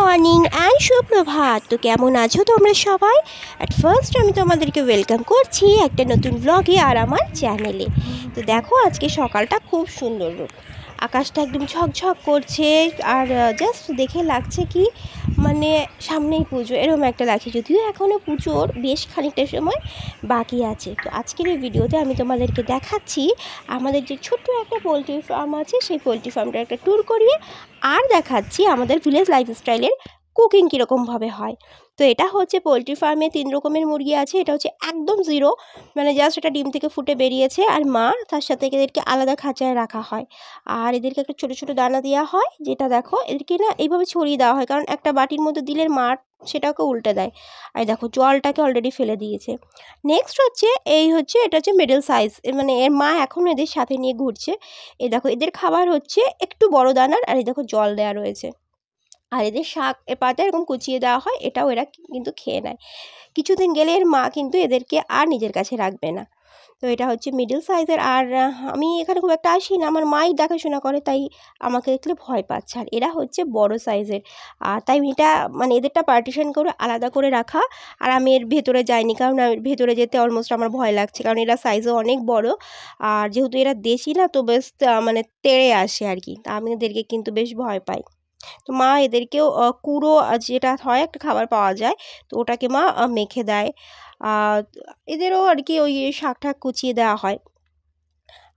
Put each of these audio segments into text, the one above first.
Morning and সুপ্রভাত। তো কেমন আছো তোমরা সবাই? অ্যাট ফার্স্ট আমি তোমাদেরকে ওয়েলকাম করছি একটা নতুন ব্লগে আর আমার চ্যানেলে। তো দেখো আজকে সকালটা খুব সুন্দর, আকাশটা একদম ঝকঝক করছে। আর জাস্ট দেখে লাগছে কি মানে সামনেই পুজো এরকম একটা লাগছে, যদিও এখনও পুজোর বেশ খানিকটা সময় বাকি আছে। তো আজকের এই ভিডিওতে আমি তোমাদেরকে দেখাচ্ছি আমাদের যে ছোট্ট একটা পোলট্রি ফার্ম আছে, সেই পোলট্রি ফার্মটার একটা ট্যুর করিয়ে আর দেখাচ্ছি আমাদের ভিলেজ লাইফস্টাইলের কুকিং কীরকমভাবে হয়। তো এটা হচ্ছে পোলট্রি ফার্মে 3 রকমের মুরগি আছে। এটা হচ্ছে একদম জিরো, মানে জাস্ট এটা ডিম থেকে ফুটে বেরিয়েছে, আর মা তার সাথে এদেরকে আলাদা খাঁচায় রাখা হয়। আর এদেরকে একটা ছোটো ছোটো দানা দেওয়া হয়, যেটা দেখো এদেরকে না এইভাবে ছড়িয়ে দেওয়া হয়, কারণ একটা বাটির মধ্যে দিলে মা সেটাকে উল্টে দেয়। আর দেখো জলটাকে অলরেডি ফেলে দিয়েছে। নেক্সট হচ্ছে এটা হচ্ছে মিডল সাইজ, মানে এর মা এখন এদের সাথে নিয়ে ঘুরছে। দেখো এদের খাবার হচ্ছে একটু বড় দানার, আর এই দেখো জল দেওয়া রয়েছে। আর এদের শাক পাতা এরকম কুচিয়ে দেওয়া হয়, এটাও এরা কিন্তু খেয়ে নেয়। কিছুদিন গেলে এর মা কিন্তু এদেরকে আর নিজের কাছে রাখবে না। তো এটা হচ্ছে মিডল সাইজের। আর আমি এখানে খুব একটা আসি না, আমার মাই দেখাশোনা করে, তাই আমাকে দেখলে ভয় পাচ্ছে। আর এরা হচ্ছে বড় সাইজের, আর তাই এটা মানে এদেরটা পার্টিশন করে আলাদা করে রাখা। আর আমি এর ভেতরে যাইনি, কারণ ভেতরে যেতে অলমোস্ট আমার ভয় লাগছে, কারণ এরা সাইজও অনেক বড়। আর যেহেতু এরা দেশি না, তো বেশ মানে তেড়ে আসে আর কি, তা আমি এদেরকে কিন্তু বেশ ভয় পাই। তো মা এদেরকেও কুড়ো যেটা হয় একটা খাবার পাওয়া যায়, তো ওটাকে মা মেখে দেয়। এদেরও আর কি ওই শাক ঠাক কুচিয়ে দেওয়া হয়।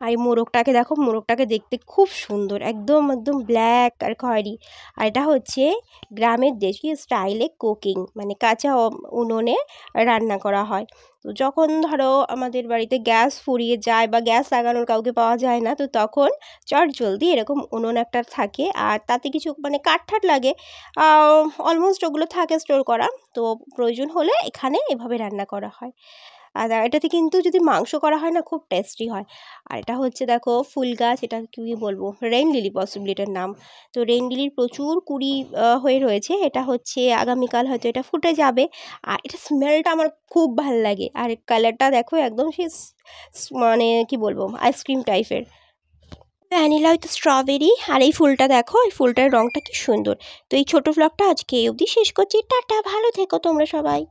আর এই মোরগটাকে দেখো, মোরগটাকে দেখতে খুব সুন্দর, একদম একদম ব্ল্যাক আর খয়েরি। আর এটা হচ্ছে গ্রামের দেশীয় স্টাইলে কুকিং, মানে কাঁচা উনুনে রান্না করা হয়। তো যখন ধরো আমাদের বাড়িতে গ্যাস ফুরিয়ে যায় বা গ্যাস লাগানোর কাউকে পাওয়া যায় না, তো তখন চটজলদি এরকম উনুন একটা থাকে, আর তাতে কিছু মানে কাঠ ঠাট লাগে, অলমোস্ট ওগুলো থাকে স্টোর করা। তো প্রয়োজন হলে এখানে এভাবে রান্না করা হয়। আর এটাতে কিন্তু যদি মাংস করা হয় না, খুব টেস্টি হয়। আর এটা হচ্ছে দেখো ফুল গাছ, এটা কী বলবো, রেইন লিলি পসিবলি এটার নাম। তো রেইন লিলির প্রচুর কুড়ি হয়ে রয়েছে। এটা হচ্ছে আগামীকাল হয়তো এটা ফুটে যাবে। আর এটা স্মেলটা আমার খুব ভাল লাগে। আর কালারটা দেখো একদম সেই মানে কি বলবো, আইসক্রিম টাইপের, ভ্যানিলা হয়তো স্ট্রবেরি। আর এই ফুলটা দেখো, এই ফুলটার রঙটা কি সুন্দর। তো এই ছোটো ভ্লগটা আজকে এই অবধি শেষ করছি। টাটা, ভালো থেকো তোমরা সবাই।